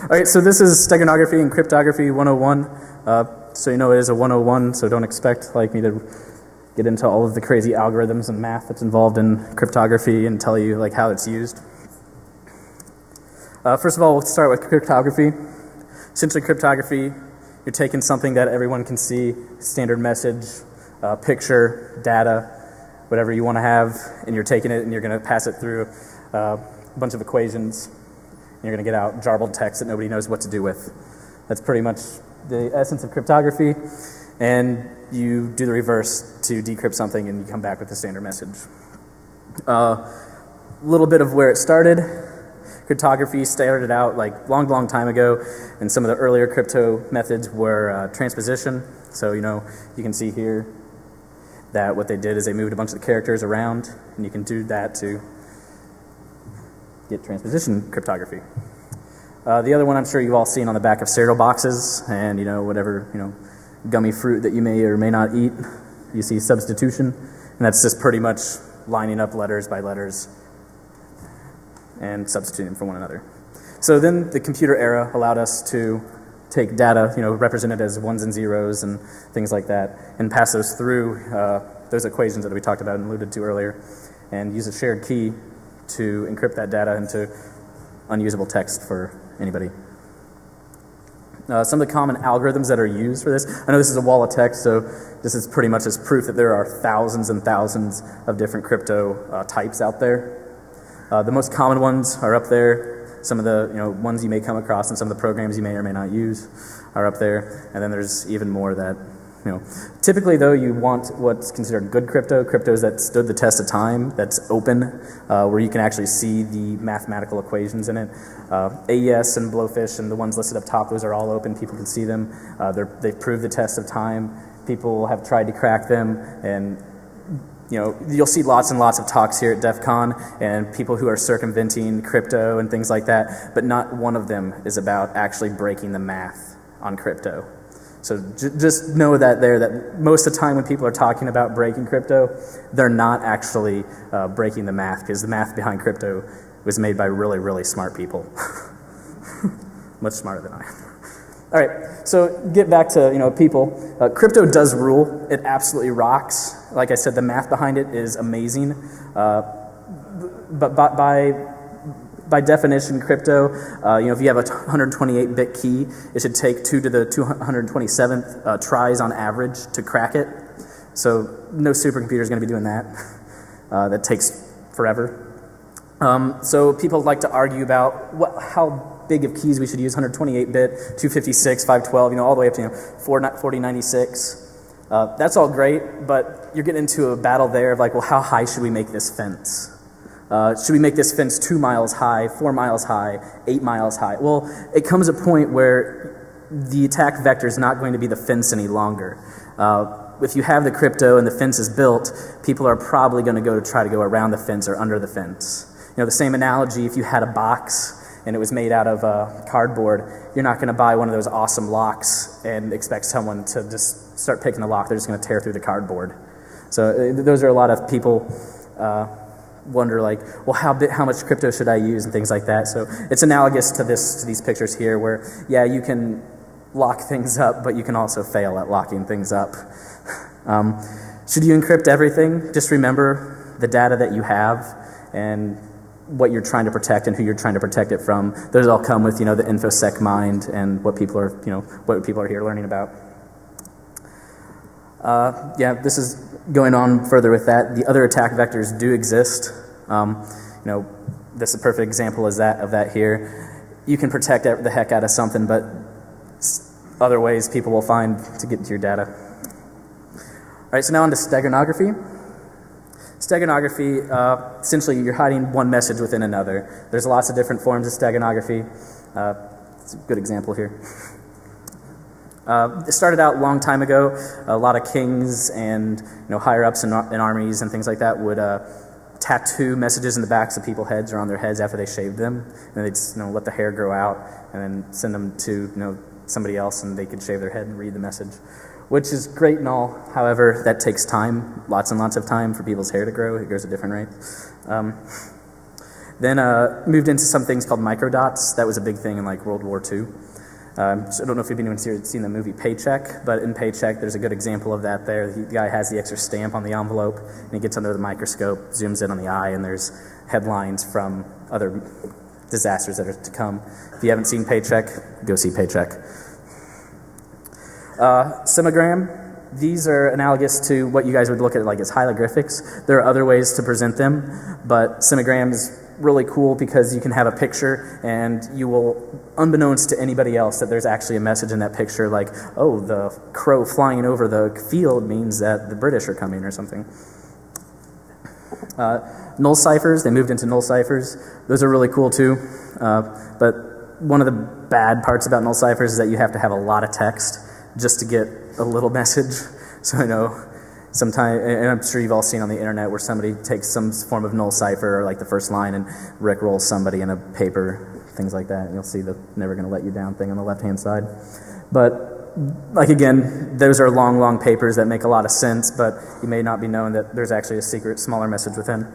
All right, so this is Steganography and Cryptography 101. So you know it is a 101, so don't expect like me to get into all of the crazy algorithms and math that's involved in cryptography and tell you like how it's used. First of all, we'll start with cryptography. Essentially, cryptography, you're taking something that everyone can see, standard message, picture, data, whatever you want to have, and you're taking it and you're going to pass it through a bunch of equations. And you're going to get out garbled text that nobody knows what to do with. That's pretty much the essence of cryptography. And you do the reverse to decrypt something and you come back with the standard message. A little bit of where it started. Cryptography started out like long time ago, and some of the earlier crypto methods were transposition. So you can see here that what they did is they moved a bunch of the characters around, and you can do that to get transposition cryptography. The other one I'm sure you've all seen on the back of cereal boxes and whatever gummy fruit that you may or may not eat. You see substitution, and that's just pretty much lining up letters by letters and substituting for one another. So then the computer era allowed us to take data, represented as ones and zeros and things like that, and pass those through those equations that we talked about and alluded to earlier, and use a shared key to encrypt that data into unusable text for anybody. Some of the common algorithms that are used for this, I know this is a wall of text, so this is pretty much as proof that there are thousands and thousands of different crypto types out there. The most common ones are up there. Some of the ones you may come across and some of the programs you may or may not use are up there. And then there's even more that, typically though you want what's considered good cryptos that stood the test of time, that's open, where you can actually see the mathematical equations in it. AES and Blowfish and the ones listed up top, those are all open. People can see them. They've proved the test of time. People have tried to crack them, and you'll see lots and lots of talks here at DEFCON and people who are circumventing crypto and things like that, but not one of them is about actually breaking the math on crypto. So just know that most of the time when people are talking about breaking crypto, they're not actually breaking the math, because the math behind crypto was made by really, really smart people. Much smarter than I am. All right, so get back to people. Crypto does rule. It absolutely rocks. Like I said, the math behind it is amazing. But by definition, crypto, if you have a 128-bit key, it should take 2 to the 227th tries on average to crack it. So no supercomputer is going to be doing that. That takes forever. So people like to argue about how big of keys we should use: 128-bit, 256, 512, all the way up to 4096. That's all great, but you're getting into a battle there of like, well, how high should we make this fence? Should we make this fence 2 miles high, 4 miles high, 8 miles high? Well, it comes a point where the attack vector is not going to be the fence any longer. If you have the crypto and the fence is built, people are probably going to try to go around the fence or under the fence. The same analogy, if you had a box and it was made out of cardboard, you're not going to buy one of those awesome locks and expect someone to just start picking the lock. They're just going to tear through the cardboard. So those are a lot of people wonder like, well, how much crypto should I use and things like that. So it's analogous to these pictures here where, yeah, you can lock things up, but you can also fail at locking things up. Should you encrypt everything? Just remember the data that you have and what you're trying to protect and who you're trying to protect it from. Those all come with, the InfoSec mind and what people are here learning about. This is going on further with that. The other attack vectors do exist. This is a perfect example of that here. You can protect the heck out of something, but other ways people will find to get to your data. All right, so now on to steganography. Steganography, essentially you're hiding one message within another. There's lots of different forms of steganography. It's a good example here. It started out a long time ago. A lot of kings and higher-ups in armies and things like that would tattoo messages in the backs of people's heads or on their heads after they shaved them, and they'd let the hair grow out and then send them to somebody else, and they could shave their head and read the message, which is great and all. However, that takes time, lots and lots of time for people's hair to grow. It grows at different rates. Then moved into some things called microdots. That was a big thing in like World War II. So I don't know if anyone's here seen the movie Paycheck, but in Paycheck there's a good example of that there. The guy has the extra stamp on the envelope, and he gets under the microscope, zooms in on the eye, and there's headlines from other disasters that are to come. If you haven't seen Paycheck, go see Paycheck. Simogram. These are analogous to what you guys would look at like as hieroglyphics. There are other ways to present them, but simogram is really cool because you can have a picture and you will, unbeknownst to anybody else, that there's actually a message in that picture like, oh, the crow flying over the field means that the British are coming or something. Null ciphers, they moved into null ciphers. Those are really cool too, but one of the bad parts about null ciphers is that you have to have a lot of text just to get a little message. So I know sometimes, and I'm sure you've all seen on the internet where somebody takes some form of null cipher or like the first line and rickrolls somebody in a paper, things like that. And you'll see the never gonna let you down thing on the left hand side. But like again, those are long papers that make a lot of sense, but you may not be knowing that there's actually a secret smaller message within.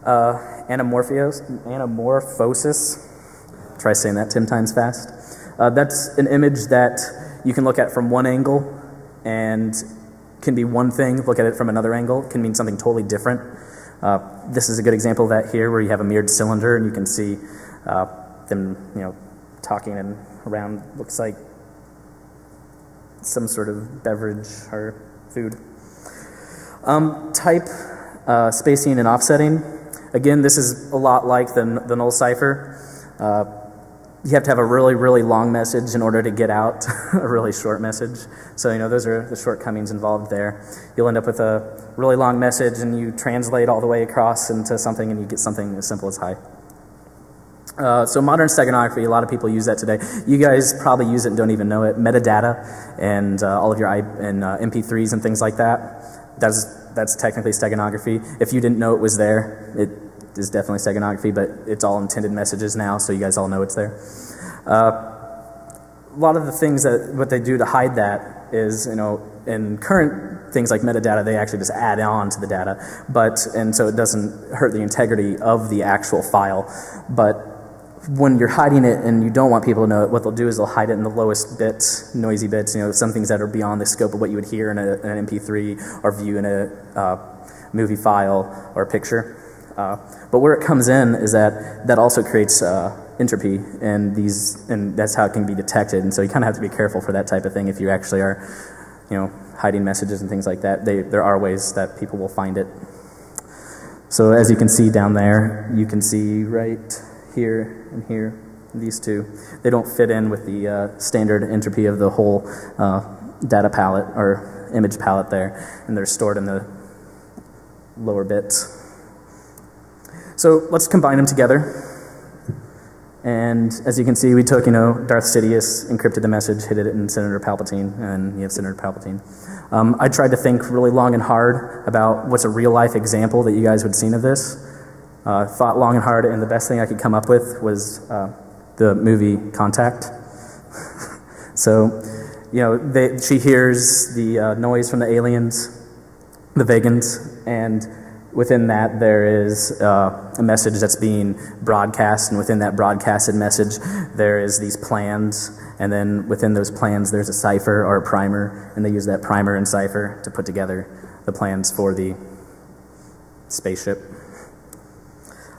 Anamorphosis, try saying that 10 times fast. That's an image that you can look at from one angle and can be one thing, look at it from another angle, can mean something totally different. This is a good example of that here where you have a mirrored cylinder and you can see them talking and around, looks like some sort of beverage or food. Type, spacing and offsetting. Again, this is a lot like the null cipher. You have to have a really long message in order to get out a really short message. So, those are the shortcomings involved there. You'll end up with a really long message and you translate all the way across into something and you get something as simple as hi. So modern steganography, a lot of people use that today. You guys probably use it and don't even know it. Metadata and all of your MP3s and things like that. That's technically steganography. If you didn't know it was there, it is definitely steganography, but it's all intended messages now, so you guys all know it's there. A lot of the things what they do to hide that is, in current things like metadata, they actually just add on to the data, and so it doesn't hurt the integrity of the actual file. But when you're hiding it and you don't want people to know it, what they'll do is they'll hide it in the lowest bits, noisy bits, some things that are beyond the scope of what you would hear in an MP3 or view in a movie file or a picture. But where it comes in is that also creates entropy, and that's how it can be detected. And so you kind of have to be careful for that type of thing if you actually are, hiding messages and things like that. There are ways that people will find it. So as you can see down there, you can see right here and here, these two, they don't fit in with the standard entropy of the whole data palette or image palette there, and they're stored in the lower bits. So let's combine them together. And as you can see, we took, Darth Sidious, encrypted the message, hid it in Senator Palpatine, and you have Senator Palpatine. I tried to think really long and hard about what's a real-life example that you guys would have seen of this. Thought long and hard, and the best thing I could come up with was the movie Contact. So, she hears the noise from the aliens, the Vegans, and within that there is a message that's being broadcast, and within that broadcasted message there is these plans, and then within those plans there's a cipher or a primer, and they use that primer and cipher to put together the plans for the spaceship.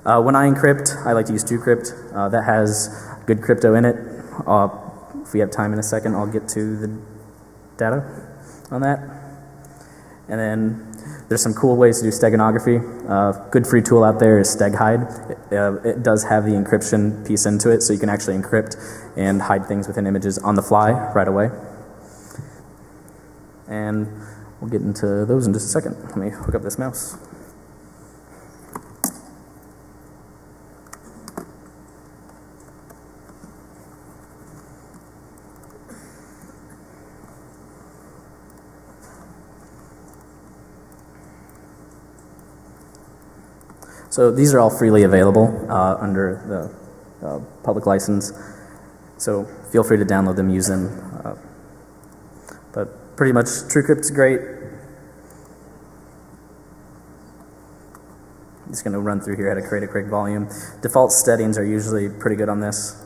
When I encrypt, I like to use TrueCrypt. That has good crypto in it. If we have time in a second, I'll get to the data on that. And then there's some cool ways to do steganography. Good free tool out there is StegHide. It does have the encryption piece into it, so you can actually encrypt and hide things within images on the fly right away. And we'll get into those in just a second. Let me hook up this mouse. So these are all freely available under the public license. So feel free to download them, use them. But pretty much TrueCrypt's great. Just going to run through here how to create a quick volume. Default settings are usually pretty good on this.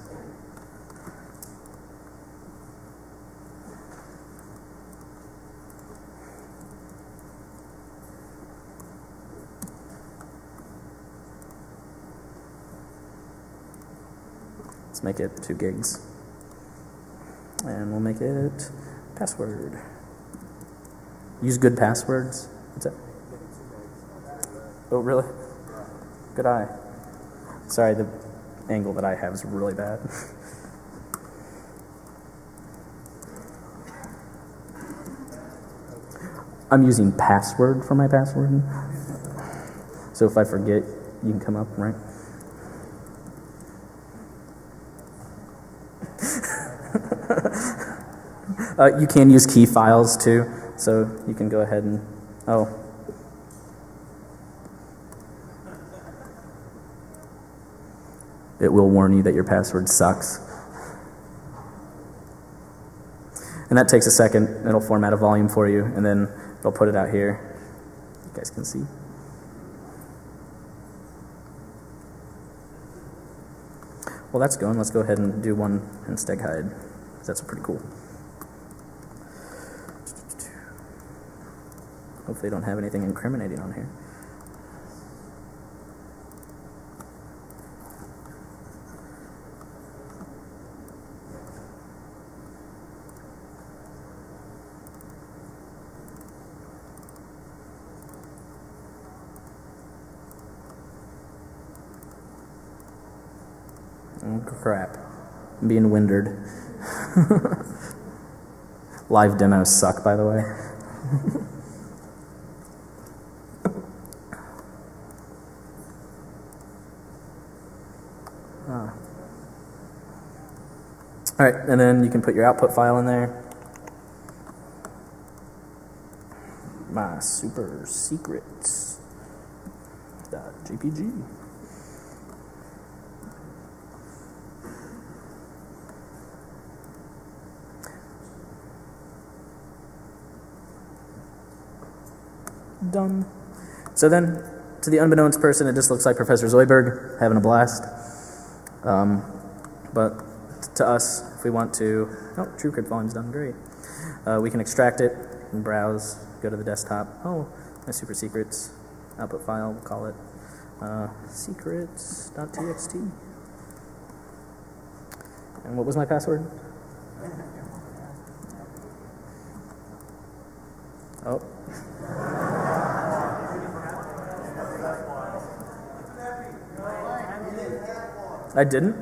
Let's make it 2 gigs. And we'll make it password. Use good passwords. What's that? Oh, really? Good eye. Sorry, the angle that I have is really bad. I'm using password for my password. So if I forget, you can come up, right? You can use key files too, so you can go ahead and, it will warn you that your password sucks. And that takes a second. It'll format a volume for you, and then it'll put it out here. You guys can see. Well, that's going. Let's go ahead and do one in Steghide. That's pretty cool. Hopefully they don't have anything incriminating on here. Oh, crap. I'm being winded. Live demos suck, by the way. All right, and then you can put your output file in there. My super secrets.jpg. Done. So then, to the unbeknownst person, it just looks like Professor Zoidberg having a blast. But to us, if we want to, TrueCrypt volume's done, great. We can extract it and browse, go to the desktop. Oh, my super secrets output file, we'll call it secrets.txt. And what was my password? Oh. I didn't?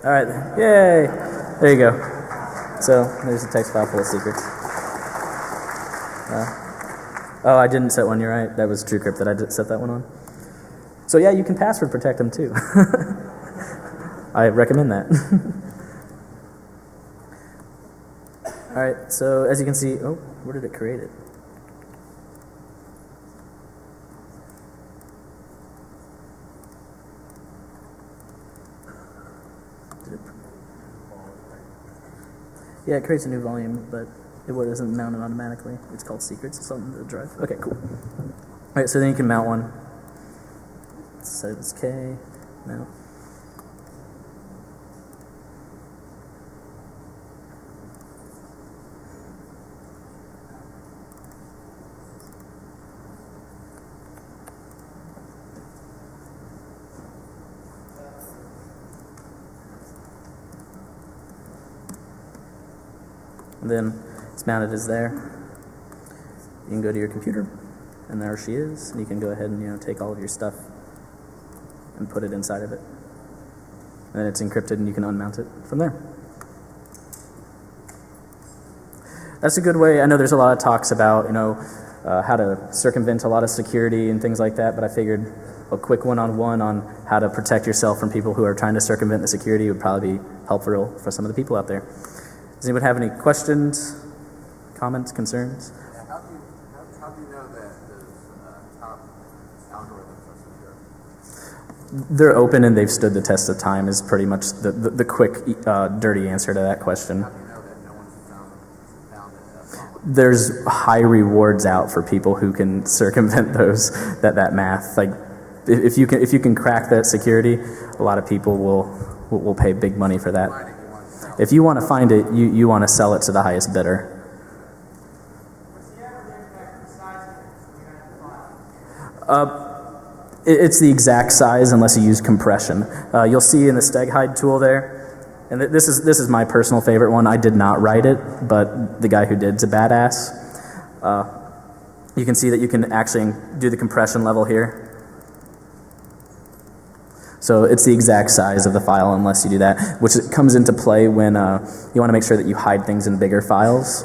All right, yay! There you go. So there's a text file full of secrets. Oh, I didn't set one, you're right. That was TrueCrypt that I did set that one on. So yeah, you can password protect them too. I recommend that. All right, so as you can see, oh, where did it create it? Yeah, it creates a new volume, but it doesn't mount it automatically. It's called secrets. It's on the drive. Okay, cool. All right, so then you can mount one. Let's set it as K. Mount. And then it's mounted as there. You can go to your computer, and there she is. And you can go ahead and take all of your stuff and put it inside of it. And then it's encrypted, and you can unmount it from there. That's a good way. I know there's a lot of talks about how to circumvent a lot of security and things like that, but I figured a quick one-on-one on how to protect yourself from people who are trying to circumvent the security would probably be helpful for some of the people out there. Does anyone have any questions, comments, concerns? Yeah, how do you know that those top algorithms are secure? They're open and they've stood the test of time is pretty much the quick, dirty answer to that question. How do you know that no one's found it? there's high rewards out for people who can circumvent that math. Like if you can crack that security, a lot of people will pay big money for that. If you want to find it, you want to sell it to the highest bidder. It's the exact size unless you use compression. You'll see in the StegHide tool there, and this is my personal favorite one. I did not write it, but the guy who did is a badass. You can see that you can actually do the compression level here. So it's the exact size of the file unless you do that, which comes into play when you want to make sure that you hide things in bigger files.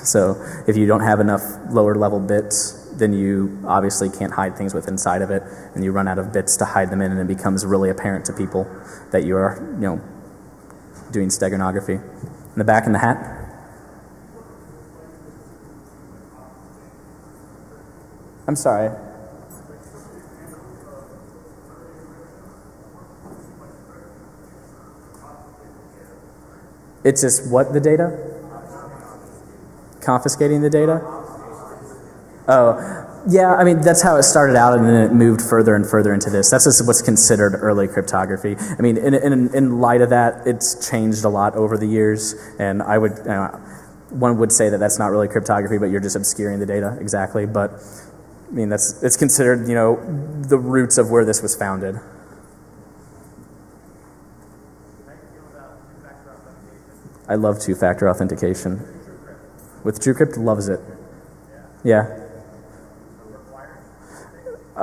So if you don't have enough lower level bits, then you obviously can't hide things with inside of it, and you run out of bits to hide them in, and it becomes really apparent to people that you are, doing steganography. In the back in the hat. I'm sorry. It's just what the data? Confiscating the data? Oh, yeah, I mean, that's how it started out, and then it moved further and further into this. That's just what's considered early cryptography. I mean, in light of that, it's changed a lot over the years, and one would say that that's not really cryptography, but you're just obscuring the data, exactly. But, I mean, it's considered, the roots of where this was founded. I love two-factor authentication. With TrueCrypt, loves it. Yeah. It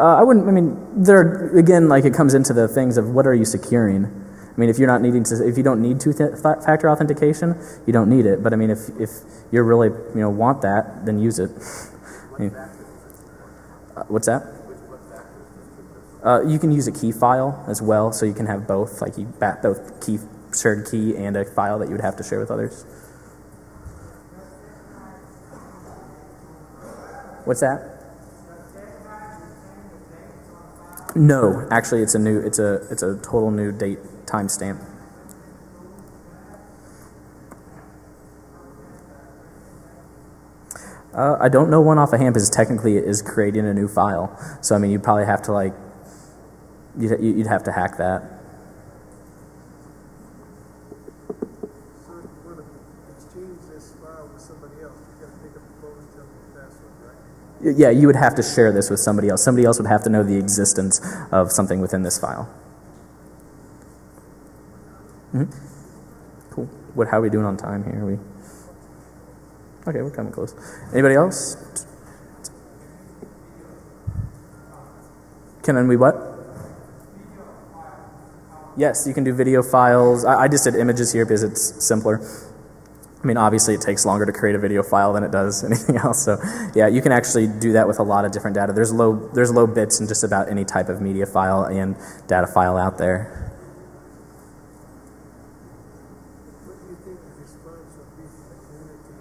comes into the things of what are you securing? I mean, if you don't need two-factor authentication, you don't need it. But I mean, if you really, want that, then use it. What's that? You can use a key file as well, so you can have both, like you both shared key and a file that you would have to share with others. What's that? No, actually, it's a total new date timestamp. I don't know one off a hand because technically it is creating a new file. So I mean, you'd probably have to you'd have to hack that. So if you want to exchange this file with somebody else, you got to pick up the phone and tell them the password, right? Yeah, you would have to share this with somebody else. Somebody else would have to know the existence of something within this file. Cool. How are we doing on time here? Okay, we're coming close. Anybody else? Can we what? Yes, you can do video files. I just did images here because it's simpler. I mean, obviously it takes longer to create a video file than it does anything else. So yeah, you can actually do that with a lot of different data. There's low bits in just about any type of media file and data file out there. What do you think the response would be from the community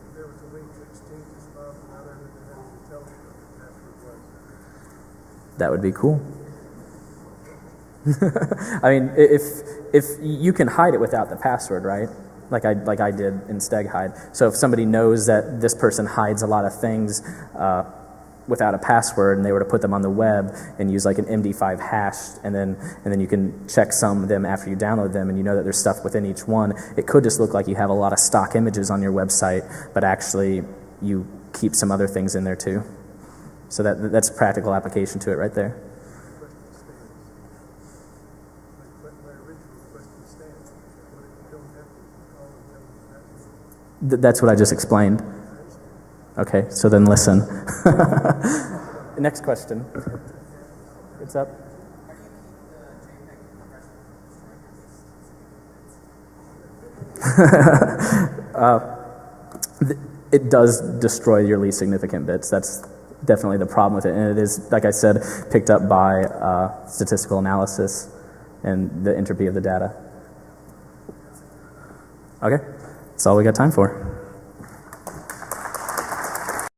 if there was a way to exchange this file without having to tell them what the password was? That would be cool. I mean, if you can hide it without the password, right? Like I did in StegHide. So if somebody knows that this person hides a lot of things without a password, and they were to put them on the web and use like an MD5 hash, and then you can check some of them after you download them, and you know that there's stuff within each one. It could just look like you have a lot of stock images on your website, but actually you keep some other things in there too. So that's a practical application to it right there. That's what I just explained. Okay, so then listen. Next question. What's up? It does destroy your least significant bits. That's definitely the problem with it. And it is, like I said, picked up by statistical analysis and the entropy of the data. Okay, that's all we got time for.